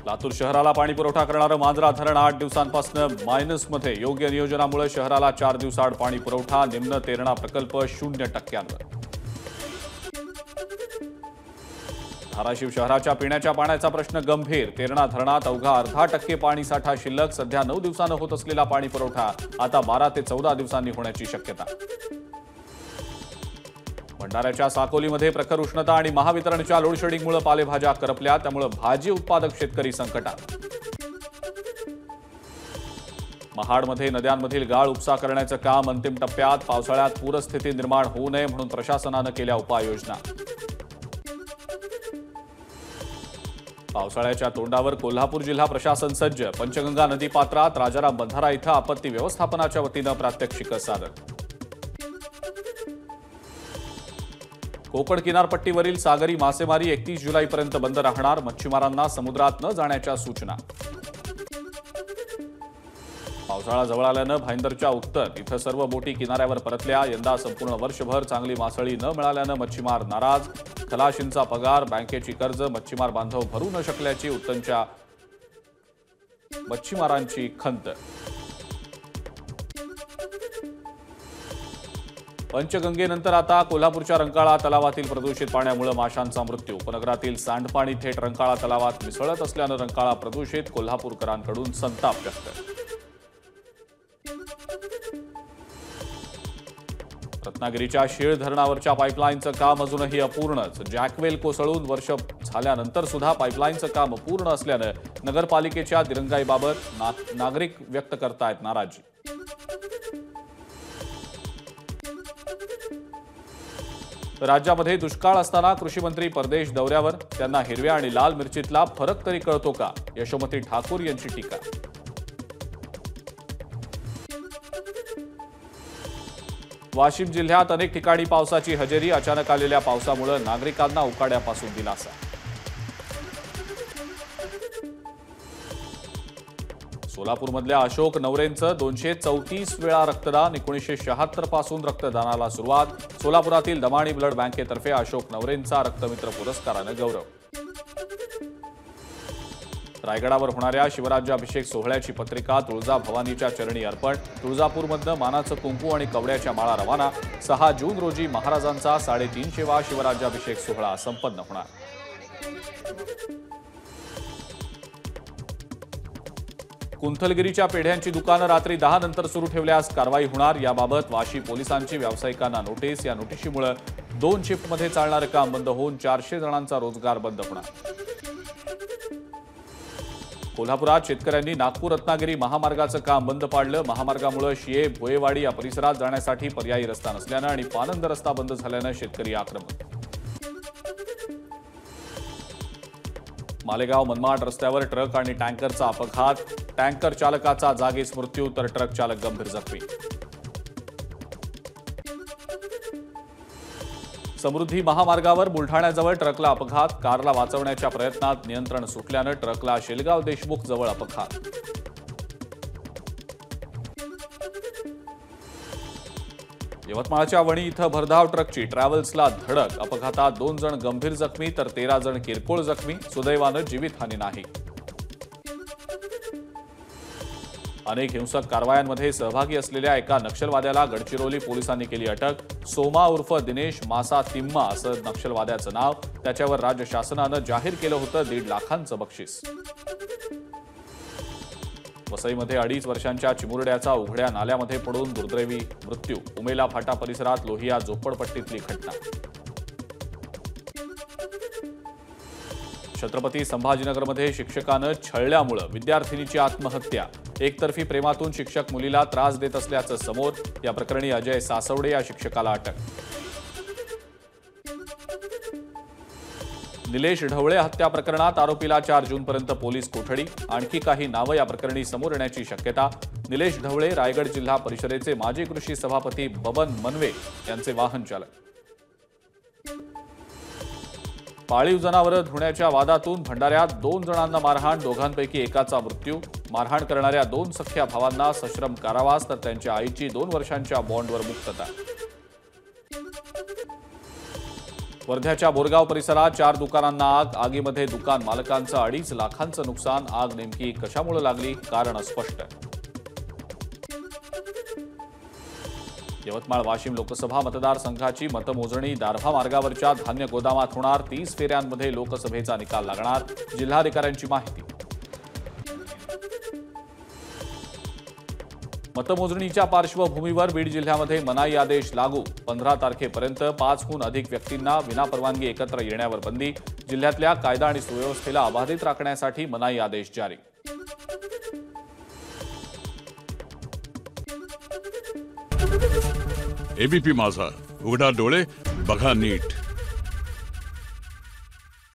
लातूर शहराला पाणी पुरवठा करणारं मांजरा धरण 8 दिवसांपासून मायनसमध्ये. योग्य नियोजनामुळे शहराला 4 दिवसाआड पाणी पुरवठा. निम्न तेरणा प्रकल्प 0%. धाराशिव शहराच्या पिण्याच्या पाण्याचा प्रश्न गंभीर. तेरणा धरणात अवघा 0.5% पाणीसाठा शिल्लक. सध्या 9 दिवसांना होत असलेला पाणी पुरवठा आता 12 ते 14 दिवसांनी होण्याची शक्यता. भंडाऱ्याच्या साकोलीमध्ये प्रखर उष्णता आणि महावितरणच्या लोडशेडिंगमुळे पालेभाज्या करपल्या. त्यामुळे भाजी उत्पादक शेतकरी संकटात. महाडमध्ये नद्यांमधील गाळ उपसा करण्याचं काम अंतिम टप्प्यात. पावसाळ्यात पूरस्थिती निर्माण होऊ नये म्हणून प्रशासनानं केल्या उपाययोजना. पावसाळ्याच्या तोंडावर कोल्हापूर जिल्हा प्रशासन सज्ज. पंचगंगा नदी पात्रात राजाराम बंधारा इथं आपत्ती व्यवस्थापनाच्या वतीनं प्रात्यक्षिकं सादर. कोकण किनारपट्टीवरील सागरी मासेमारी 31 जुलैपर्यंत बंद राहणार. मच्छीमारांना समुद्रात न जाण्याच्या सूचना. पावसाळा जवळ आल्यानं भाईंदरच्या उत्तर इथं सर्व बोटी किनाऱ्यावर परतल्या. यंदा संपूर्ण वर्षभर चांगली मासळी न मिळाल्यानं मच्छीमार नाराज. खलाशींचा पगार, बँकेची कर्ज मच्छीमार बांधव भरू न शकल्याची उत्तनच्या मच्छीमारांची खंत. पंचगंगेनंतर आता कोल्हापूरच्या रंकाळा तलावातील प्रदूषित पाण्यामुळे माशांचा मृत्यू. उपनगरातील सांडपाणी थेट रंकाळा तलावात मिसळत असल्यानं रंकाळा प्रदूषित. कोल्हापूरकरांकडून संताप व्यक्त. रत्नागिरीच्या शीळ धरणावरच्या पाईपलाईनचं काम अजूनही अपूर्णच. जॅकवेल कोसळून वर्ष झाल्यानंतर सुद्धा पाईपलाईनचं काम अपूर्ण असल्यानं नगरपालिकेच्या दिरंगाईबाबत नागरिक व्यक्त करतायत नाराजी. राज्यामध्ये दुष्काळ असताना कृषी मंत्री परदेश दौऱ्यावर. त्यांना हिरव्या आणि लाल मिरचीतला फरक तरी कळतो का? यशोमती ठाकूर यांची टीका. वाशिम जिल्ह्यात अनेक ठिकाणी पावसाची हजेरी. अचानक आलेल्या पावसामुळे नागरिकांना उकाड्यापासून दिलासा. सोलापूरमधल्या अशोक नवरेंचं 234 वेळा रक्तदान. 1976 पासून रक्तदानाला सुरुवात. सोलापुरातील दमाणी ब्लड बँकेतर्फे अशोक नवरेंचा रक्तमित्र पुरस्कारानं गौरव. रायगडावर होणाऱ्या शिवराज्याभिषेक सोहळ्याची पत्रिका तुळजाभवानीच्या चरणी अर्पण. तुळजापूरमधनं मानाचं कुंकू आणि कवड्याच्या माळा रवाना. 6 जून रोजी महाराजांचा 350वा शिवराज्याभिषेक सोहळा संपन्न होणार. कुंथलगिरीच्या पेढ्यांची दुकानं रात्री 10 नंतर सुरू ठेवल्यास कारवाई होणार. याबाबत वाशी पोलिसांची व्यावसायिकांना नोटीस. या नोटीशीमुळे 2 शिफ्टमध्ये चालणारं काम बंद होऊन 400 जणांचा रोजगार बंद होणार. कोल्हापुरात शेतकऱ्यांनी नागपूर रत्नागिरी महामार्गाचं काम बंद पाडलं. महामार्गामुळे शिये भोयेवाडी या परिसरात जाण्यासाठी पर्यायी रस्ता नसल्यानं आणि पानंद रस्ता बंद झाल्यानं शेतकरी आक्रमक. मालेगाव मनमाड रस्त्यावर ट्रक आणि टँकरचा अपघात. टँकर चालकाचा जागीच मृत्यू तर ट्रक चालक गंभीर जखमी. समृद्धी महामार्गावर बुलढाण्याजवळ ट्रकला अपघात. कारला वाचवण्याच्या प्रयत्नात नियंत्रण सुटल्यानं ट्रकला शेलगाव देशमुख जवळ अपघात. यवतमाळच्या वणी इथं भरधाव ट्रकची ट्रॅव्हल्सला धडक. अपघातात 2 जण गंभीर जखमी तर 13 जण किरकोळ जखमी. सुदैवानं जीवितहानी नाही. अनेक हिंसक कारवायांमध्ये सहभागी असलेल्या एका नक्षलवाद्याला गडचिरोली पोलिसांनी केली अटक. सोमा उर्फ दिनेश मासा तिम्मा असं नक्षलवाद्याचं नाव. त्याच्यावर राज्य शासनानं जाहीर केलं होतं 1.5 लाखांचं बक्षीस. वसईमध्ये 2.5 वर्षांच्या चिमुरड्याचा उघड्या नाल्यामध्ये पडून दुर्दैवी मृत्यू. उमेला फाटा परिसरात लोहिया झोपडपट्टीतली घटना. छत्रपती संभाजीनगरमध्ये शिक्षकानं छळल्यामुळे विद्यार्थिनीची आत्महत्या. एकतर्फी प्रेमातून शिक्षक मुलीला त्रास देत असल्याचं समोर. या प्रकरणी अजय सासवडे या शिक्षकाला अटक. निलेश ढवळे हत्या प्रकरणात आरोपीला 4 जूनपर्यंत पोलीस कोठडी. आणखी काही नावं या प्रकरणी समोर येण्याची शक्यता. निलेश ढवळे रायगड जिल्हा परिषदेचे माजी कृषी सभापती बबन मनवे यांचे वाहन चालक. पाळीव जनावरं धुण्याच्या वादातून भंडाऱ्यात 2 जणांना मारहाण. दोघांपैकी एकाचा मृत्यू. मारहाण करणाऱ्या 2 सख्ख्या भावांना सश्रम कारावास तर त्यांच्या आईची 2 वर्षांच्या बॉन्डवर मुक्तता. वर्ध्याच्या बोरगाव परिसरात 4 दुकानांना आग. आगीमध्ये दुकान मालकांचं 2.5 लाखांचं नुकसान. आग नेमकी कशामुळे लागली, कारण अस्पष्ट आहे. यवतमाळ वाशिम लोकसभा मतदारसंघाची मतमोजणी दारव्हा मार्गावरच्या धान्य गोदामात होणार. 30 फेऱ्यांमध्ये लोकसभेचा निकाल लागणार. जिल्हाधिकाऱ्यांची माहिती. मतमोजणीच्या पार्श्वभूमीवर बीड जिल्ह्यामध्ये मनाई आदेश लागू. 15 तारखेपर्यंत 5हून अधिक व्यक्तींना विनापरवानगी एकत्र येण्यावर बंदी. जिल्ह्यातल्या कायदा आणि सुव्यवस्थेला अबाधित राखण्यासाठी मनाई आदेश जारी. एबीपी माझा, उघडा डोळे बघा नीट.